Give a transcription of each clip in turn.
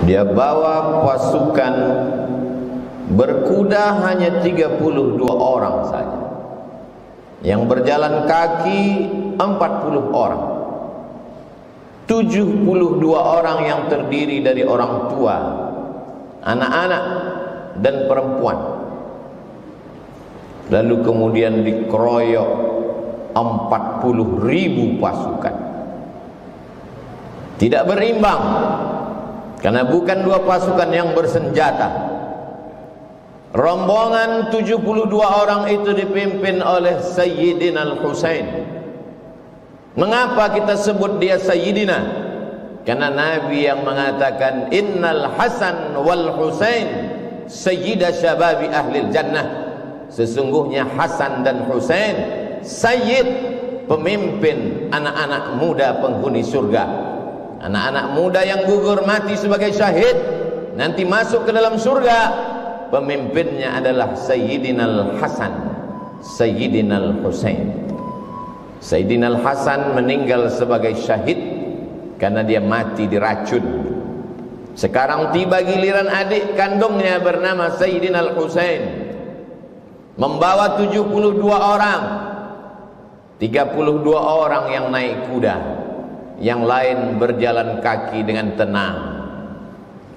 Dia bawa pasukan berkuda hanya 32 orang saja. Yang berjalan kaki 40 orang. 72 orang yang terdiri dari orang tua, anak-anak dan perempuan. Lalu kemudian dikeroyok 40.000 pasukan. Tidak berimbang, karena bukan dua pasukan yang bersenjata. Rombongan 72 orang itu dipimpin oleh Sayyidina Al-Husain. Mengapa kita sebut dia Sayyidina? Karena Nabi yang mengatakan Innal Hasan wal Husain Sayyida Syababi Ahlil Jannah. Sesungguhnya Hasan dan Husain Sayyid, pemimpin anak-anak muda penghuni surga. Anak-anak muda yang gugur mati sebagai syahid nanti masuk ke dalam surga. Pemimpinnya adalah Sayyidina Al-Hasan, Sayyidina Al-Husain. Sayyidina Al-Hasan meninggal sebagai syahid karena dia mati diracun. Sekarang tiba giliran adik kandungnya bernama Sayyidina Al-Husain, membawa 72 orang. 32 orang yang naik kuda, yang lain berjalan kaki dengan tenang.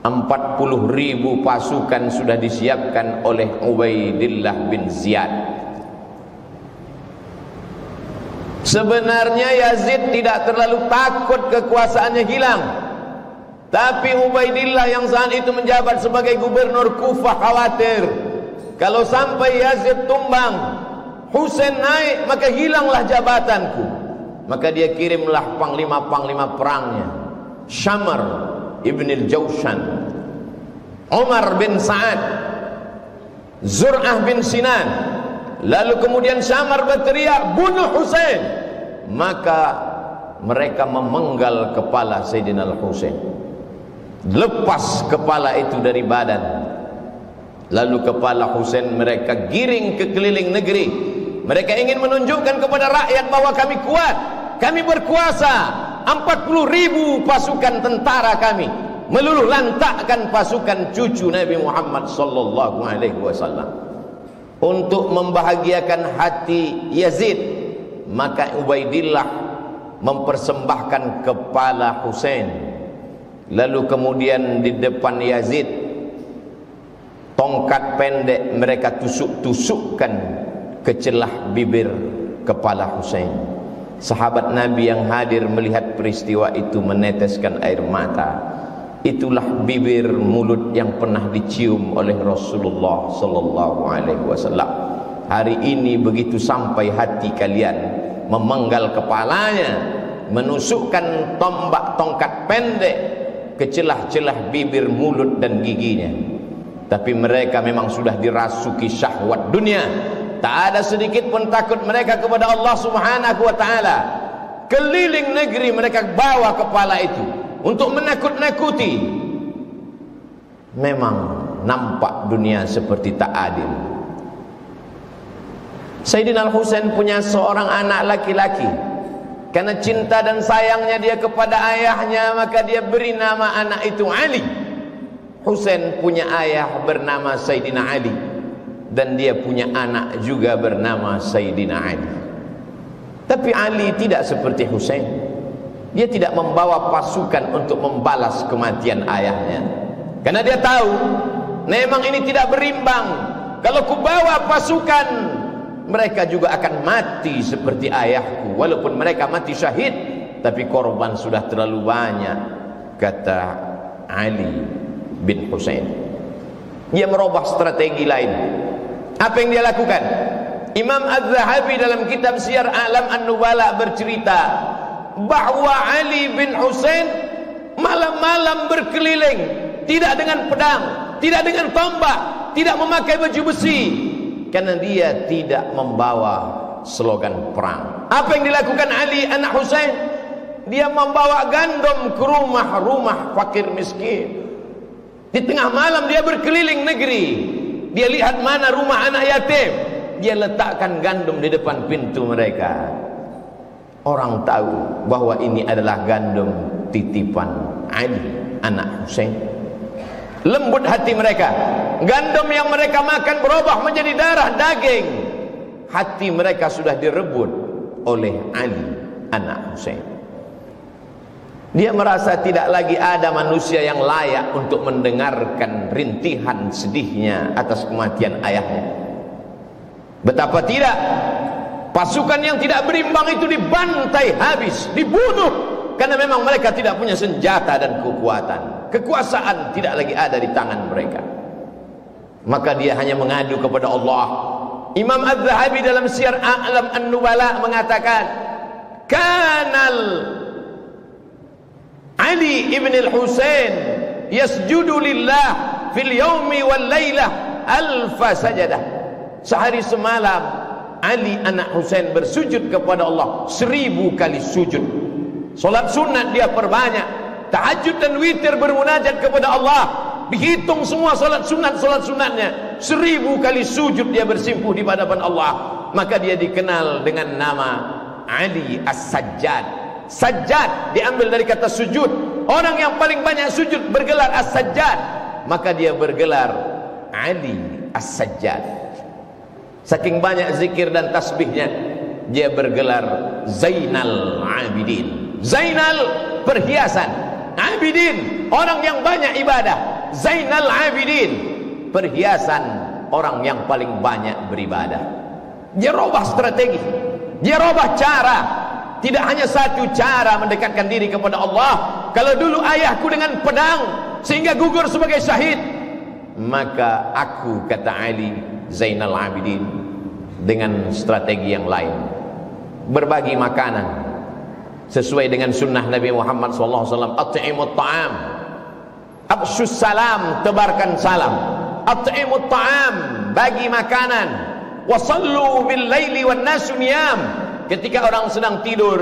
40.000 pasukan sudah disiapkan oleh Ubaidillah bin Ziyad. Sebenarnya Yazid tidak terlalu takut kekuasaannya hilang, tapi Ubaidillah yang saat itu menjabat sebagai gubernur Kufah khawatir kalau sampai Yazid tumbang, Husain naik, maka hilanglah jabatanku. Maka dia kirimlah panglima-panglima perangnya, Syamar ibn al-Jawshan, Umar bin Sa'ad, Zur'ah bin Sinan. Lalu kemudian Syamar berteriak, bunuh Husain. Maka mereka memenggal kepala Sayyidina Al-Husain, lepas kepala itu dari badan. Lalu kepala Husain mereka giring ke keliling negeri. Mereka ingin menunjukkan kepada rakyat bahwa kami kuat, kami berkuasa. 40.000 pasukan tentara kami meluluh lantakkan pasukan cucu Nabi Muhammad sallallahu alaihi wasallam. Untuk membahagiakan hati Yazid, maka Ubaidillah mempersembahkan kepala Husain. Lalu kemudian di depan Yazid, tongkat pendek mereka tusuk-tusukkan ke celah bibir kepala Husain. Sahabat Nabi yang hadir melihat peristiwa itu meneteskan air mata. Itulah bibir mulut yang pernah dicium oleh Rasulullah sallallahu alaihi wasallam. Hari ini begitu sampai hati kalian, memenggal kepalanya, menusukkan tombak tongkat pendek ke celah-celah bibir, mulut dan giginya. Tapi mereka memang sudah dirasuki syahwat dunia. Tak ada sedikit pun takut mereka kepada Allah Subhanahu wa taala. Keliling negeri mereka bawa kepala itu untuk menakut-nakuti. Memang nampak dunia seperti tak adil. Sayyidina Al-Husain punya seorang anak laki-laki. Karena cinta dan sayangnya dia kepada ayahnya, maka dia beri nama anak itu Ali. Husain punya ayah bernama Sayyidina Ali, dan dia punya anak juga bernama Sayyidina Ali. Tapi Ali tidak seperti Husain. Dia tidak membawa pasukan untuk membalas kematian ayahnya, karena dia tahu memang ini tidak berimbang. Kalau kubawa pasukan, mereka juga akan mati seperti ayahku. Walaupun mereka mati syahid, tapi korban sudah terlalu banyak, kata Ali bin Husain. Dia merubah strategi lain. Apa yang dia lakukan? Imam Az-Zahabi dalam kitab Syiar A'lam An-Nubala bercerita bahwa Ali bin Husain malam-malam berkeliling, tidak dengan pedang, tidak dengan tombak, tidak memakai baju besi, karena dia tidak membawa slogan perang. Apa yang dilakukan Ali anak Husain? Dia membawa gandum ke rumah-rumah fakir miskin. Di tengah malam dia berkeliling negeri. Dia lihat mana rumah anak yatim, dia letakkan gandum di depan pintu mereka. Orang tahu bahwa ini adalah gandum titipan Ali anak Husain. lembut hati mereka. Gandum yang mereka makan berubah menjadi darah daging. Hati mereka sudah direbut oleh Ali anak Husain. Dia merasa tidak lagi ada manusia yang layak untuk mendengarkan rintihan sedihnya atas kematian ayahnya. Betapa tidak, pasukan yang tidak berimbang itu dibantai habis, dibunuh, karena memang mereka tidak punya senjata dan kekuatan. Kekuasaan tidak lagi ada di tangan mereka. Maka dia hanya mengadu kepada Allah. Imam Az-Zahabi dalam Syiar A'lam An-Nubala mengatakan, Kanal Ali ibn al-Husain yasjudu lillah fil yaumi wal laylah alfa sajadah. Sehari semalam Ali anak Husain bersujud kepada Allah 1000 kali sujud. Solat sunat dia perbanyak, tahajud dan witir bermunajat kepada Allah. Dihitung semua solat sunatnya, 1000 kali sujud dia bersimpuh di hadapan Allah. Maka dia dikenal dengan nama Ali As-Sajjad. Sajjad diambil dari kata sujud. Orang yang paling banyak sujud bergelar As-Sajjad, maka dia bergelar Ali As-Sajjad. Saking banyak zikir dan tasbihnya, dia bergelar Zainal Abidin. Zainal perhiasan, Abidin orang yang banyak ibadah. Zainal Abidin perhiasan orang yang paling banyak beribadah. Dia robah strategi, dia robah cara. Tidak hanya satu cara mendekatkan diri kepada Allah. Kalau dulu ayahku dengan pedang sehingga gugur sebagai syahid, maka aku, kata Ali Zainal Abidin, dengan strategi yang lain, berbagi makanan sesuai dengan sunnah Nabi Muhammad SAW. At'imut ta'am, absyus salam, tebarkan salam. At'imut ta'am, bagi makanan. Wasallu bil laili wan nasu niyam. Ketika orang sedang tidur,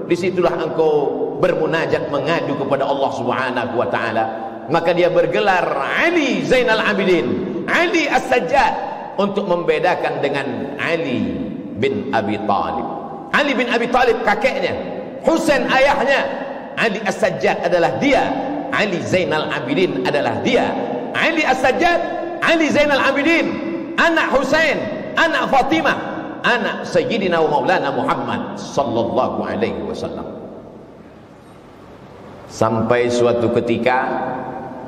disitulah engkau bermunajat, mengadu kepada Allah Subhanahu wa ta'ala. Maka dia bergelar Ali Zainal Abidin, Ali As-Sajjad, untuk membedakan dengan Ali bin Abi Talib. Ali bin Abi Talib kakeknya, Husain ayahnya. Ali As-Sajjad adalah dia, Ali Zainal Abidin adalah dia. Ali As-Sajjad, Ali Zainal Abidin, anak Husain, anak Fatimah, anak Sayyidina wa Maulana Muhammad sallallahu alaihi wasallam. Sampai suatu ketika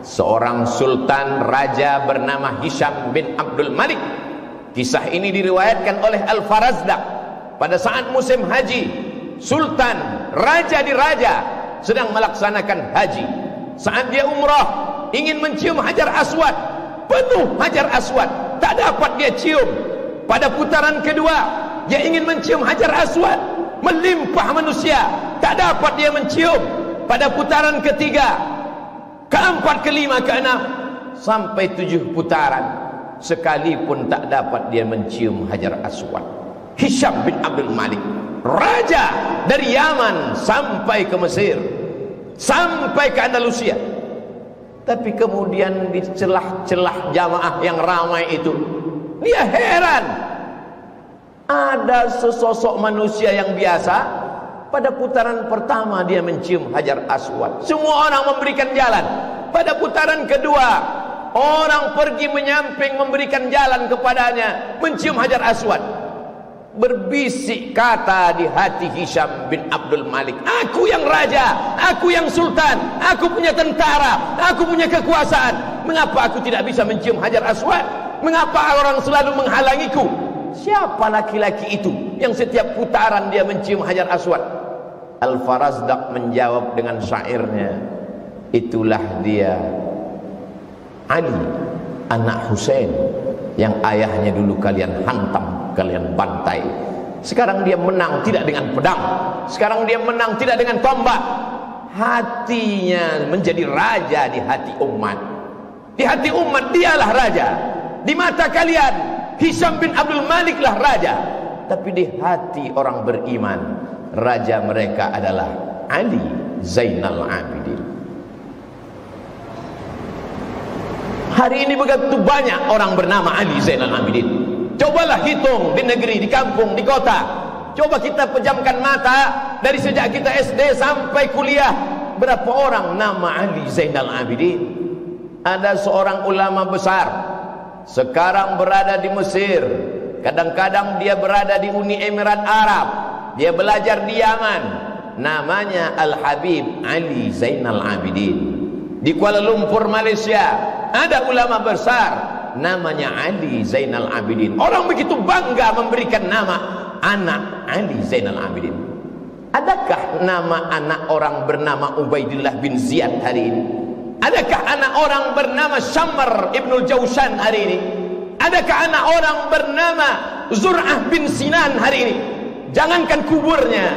seorang sultan raja bernama Hisham bin Abdul Malik. Kisah ini diriwayatkan oleh Al-Farazdaq. Pada saat musim haji, sultan raja di raja sedang melaksanakan haji. Saat dia umrah, ingin mencium Hajar Aswad, penuh Hajar Aswad, tak dapat dia cium. Pada putaran kedua, dia ingin mencium Hajar Aswad, melimpah manusia, tak dapat dia mencium. Pada putaran ketiga, keempat, kelima, keenam, sampai 7 putaran, sekalipun tak dapat dia mencium Hajar Aswad. Hisham bin Abdul Malik, raja dari Yaman sampai ke Mesir, sampai ke Andalusia. Tapi kemudian di celah-celah jamaah yang ramai itu, dia heran. Ada sesosok manusia yang biasa, pada putaran pertama dia mencium Hajar Aswad, semua orang memberikan jalan. Pada putaran kedua, orang pergi menyamping memberikan jalan kepadanya, mencium Hajar Aswad. Berbisik kata di hati Hisham bin Abdul Malik, aku yang raja, aku yang sultan, aku punya tentara, aku punya kekuasaan, mengapa aku tidak bisa mencium Hajar Aswad? Mengapa orang selalu menghalangiku? Siapa laki-laki itu yang setiap putaran dia mencium Hajar Aswad? Al-Farazdaq menjawab dengan syairnya, itulah dia Ali anak Husain yang ayahnya dulu kalian hantam, kalian bantai. Sekarang dia menang tidak dengan pedang, sekarang dia menang tidak dengan tombak. Hatinya menjadi raja di hati umat. Di hati umat dialah raja. Di mata kalian Hisham bin Abdul Malik lah raja, tapi di hati orang beriman, raja mereka adalah Ali Zainal Abidin. Hari ini begitu banyak orang bernama Ali Zainal Abidin. Cobalah hitung di negeri, di kampung, di kota. Coba kita pejamkan mata dari sejak kita SD sampai kuliah, berapa orang nama Ali Zainal Abidin? ada seorang ulama besar, sekarang berada di Mesir, kadang-kadang dia berada di Uni Emirat Arab, dia belajar di Yaman, namanya Al-Habib Ali Zainal Abidin. Di Kuala Lumpur, Malaysia, ada ulama besar namanya Ali Zainal Abidin. Orang begitu bangga memberikan nama anak Ali Zainal Abidin. Adakah nama anak orang bernama Ubaidillah bin Ziyad hari ini? Adakah anak orang bernama Syamr ibnul Jawshan hari ini? Adakah anak orang bernama Zur'ah bin Sinan hari ini? Jangankan kuburnya,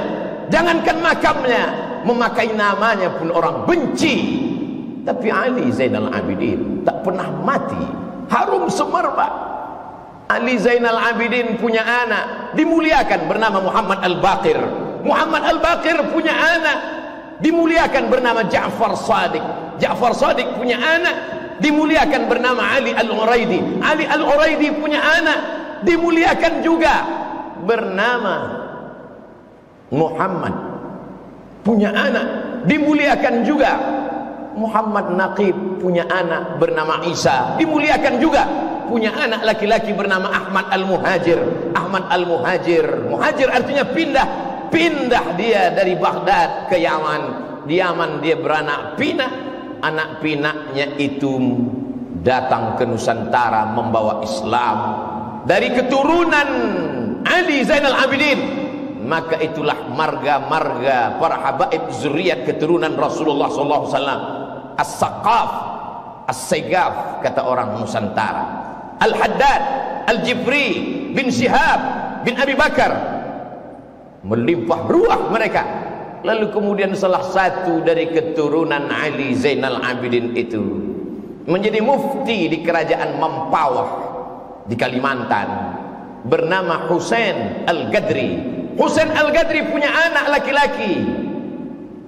jangankan makamnya, memakai namanya pun orang benci. Tapi Ali Zainal Abidin tak pernah mati, harum semerbak. Ali Zainal Abidin punya anak dimuliakan bernama Muhammad Al-Baqir. Muhammad Al-Baqir punya anak dimuliakan bernama Ja'far Shadiq. Ja'far Shadiq punya anak dimuliakan bernama Ali Al-Uraidi. Ali Al-Uraidi punya anak dimuliakan juga bernama Muhammad. Punya anak dimuliakan juga. Muhammad Naqib punya anak bernama Isa, dimuliakan juga. Punya anak laki-laki bernama Ahmad Al-Muhajir. Ahmad Al-Muhajir, muhajir artinya pindah. Pindah dia dari Baghdad ke Yaman. Di Yaman dia beranak pinak. Anak pinaknya itu datang ke Nusantara membawa Islam dari keturunan Ali Zainal Abidin. Maka itulah marga-marga para habaib zuriat keturunan Rasulullah SAW. As-Saqaf, As-Saigaf kata orang Nusantara. Al-Haddad, Al-Jifri bin Syihab bin Abi Bakar, melimpah ruah mereka. Lalu kemudian salah satu dari keturunan Ali Zainal Abidin itu menjadi mufti di kerajaan Mempawah di Kalimantan, bernama Husain Al-Gadri. Husain Al-Gadri punya anak laki-laki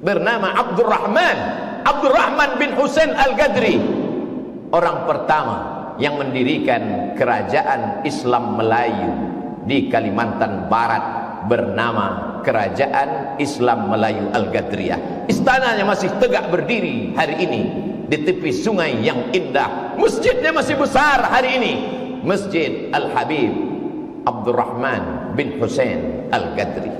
bernama Abdurrahman bin Husain Al-Gadri, orang pertama yang mendirikan kerajaan Islam Melayu di Kalimantan Barat, bernama Kerajaan Islam Melayu Al-Gadriyah. Istananya masih tegak berdiri hari ini di tepi sungai yang indah. Masjidnya masih besar hari ini, Masjid Al-Habib Abdurrahman bin Husain Al-Gadri.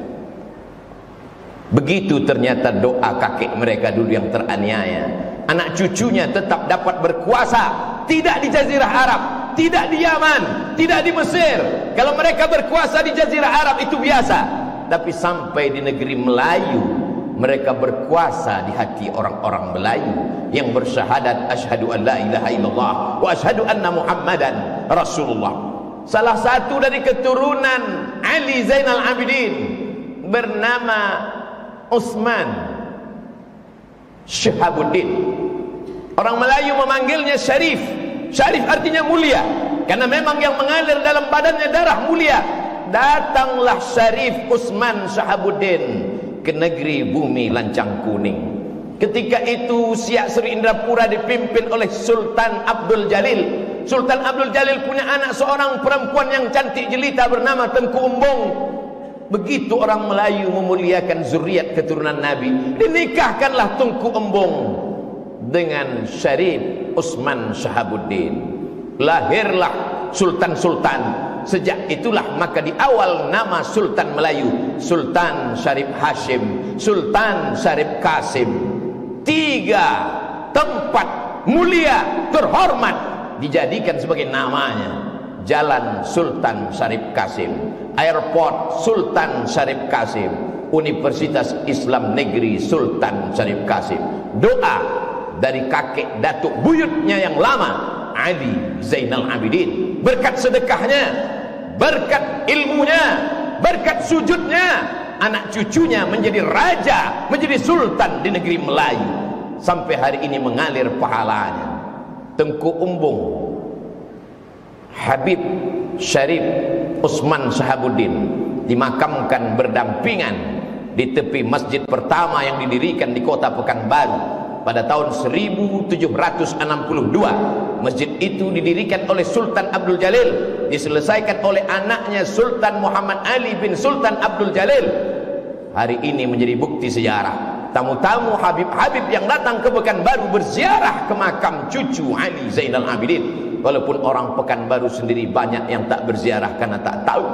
Begitu ternyata doa kakek mereka dulu yang teraniaya. Anak cucunya tetap dapat berkuasa, tidak di Jazirah Arab, tidak di Yaman, tidak di Mesir. Kalau mereka berkuasa di Jazirah Arab itu biasa, tapi sampai di negeri Melayu mereka berkuasa di hati orang-orang Melayu yang bersyahadat asyhadu an la ilaha illallah wa asyhadu anna Muhammadan Rasulullah. Salah satu dari keturunan Ali Zainal Abidin bernama Utsman Syihabuddin. Orang Melayu memanggilnya Syarif. Syarif artinya mulia, karena memang yang mengalir dalam badannya darah mulia. Datanglah Syarif Utsman Syihabuddin ke negeri bumi lancang kuning. Ketika itu Siak Sri Indrapura dipimpin oleh Sultan Abdul Jalil. Sultan Abdul Jalil punya anak seorang perempuan yang cantik jelita bernama Tengku Umbong. Begitu orang Melayu memuliakan zuriat keturunan Nabi, dinikahkanlah Tengku Embong dengan Syarif Utsman Syihabuddin. Lahirlah sultan-sultan. Sejak itulah maka di awal nama Sultan Melayu, Sultan Syarif Hashim, Sultan Syarif Qasim. 3 tempat mulia terhormat dijadikan sebagai namanya. Jalan Sultan Syarif Qasim, Airport Sultan Syarif Qasim, Universitas Islam Negeri Sultan Syarif Qasim. Doa dari kakek datuk buyutnya yang lama, Ali Zainal Abidin. Berkat sedekahnya, berkat ilmunya, berkat sujudnya, anak cucunya menjadi raja, menjadi sultan di negeri Melayu. Sampai hari ini mengalir pahalanya. Tengku Umbong Habib Syarif Utsman Syihabuddin dimakamkan berdampingan di tepi masjid pertama yang didirikan di kota Pekanbaru pada tahun 1762. Masjid itu didirikan oleh Sultan Abdul Jalil, diselesaikan oleh anaknya Sultan Muhammad Ali bin Sultan Abdul Jalil. Hari ini menjadi bukti sejarah tamu-tamu Habib-Habib yang datang ke Pekanbaru berziarah ke makam cucu Ali Zainal Abidin. Walaupun orang Pekanbaru sendiri banyak yang tak berziarah karena tak tahu.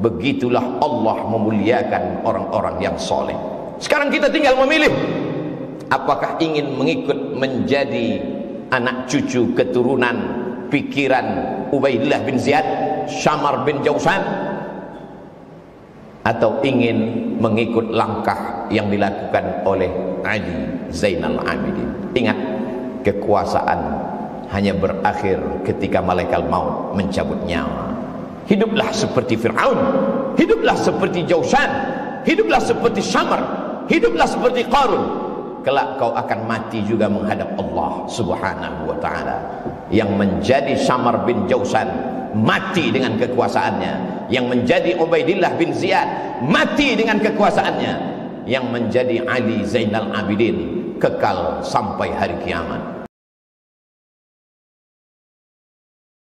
Begitulah Allah memuliakan orang-orang yang soleh. Sekarang kita tinggal memilih, apakah ingin mengikut menjadi anak cucu keturunan pikiran Ubaidillah bin Ziyad, Syamar bin Jausan, atau ingin mengikut langkah yang dilakukan oleh Ali Zainal Abidin. Ingat, kekuasaan hanya berakhir ketika malaikat maut mencabut nyawa. Hiduplah seperti Fir'aun, hiduplah seperti Jausan, hiduplah seperti Syamar, hiduplah seperti Qarun. Kelak kau akan mati juga menghadap Allah Subhanahu wa ta'ala. Yang menjadi Syamar bin Jausan mati dengan kekuasaannya, yang menjadi Ubaidillah bin Ziyad mati dengan kekuasaannya, yang menjadi Ali Zainal Abidin kekal sampai hari kiamat.